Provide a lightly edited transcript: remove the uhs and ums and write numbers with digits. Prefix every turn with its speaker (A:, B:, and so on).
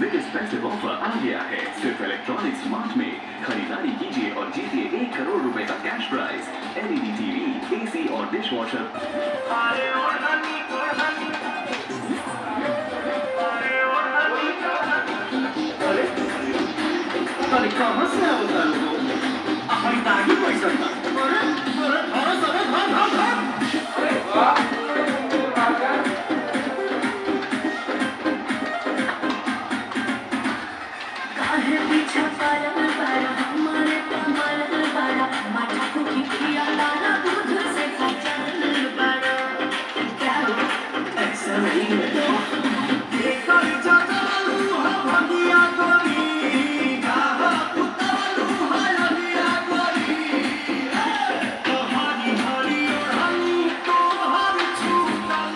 A: Biggest festive offer आ गया है सिर्फ इलेक्ट्रॉनिक स्मार्ट में। खरीदारी कीजिए और जीतिए 1 करोड़ रुपए का cash prize, LED TV, AC और डिश वॉशर।
B: अरे कहाँ से आवता लोगों? हमारी ताकि पैसा था। अरे वाह!
C: काहे पीछे पाया पाया हमारे कमर पाया माथा को खिया लाना दूध से खचल पाया। क्या
B: ऐसा नहीं है। देखा जाता रूह भगिया कोरी, कहा उतारू हरिया कोरी। कहानी हरी और हम तो हर छूटल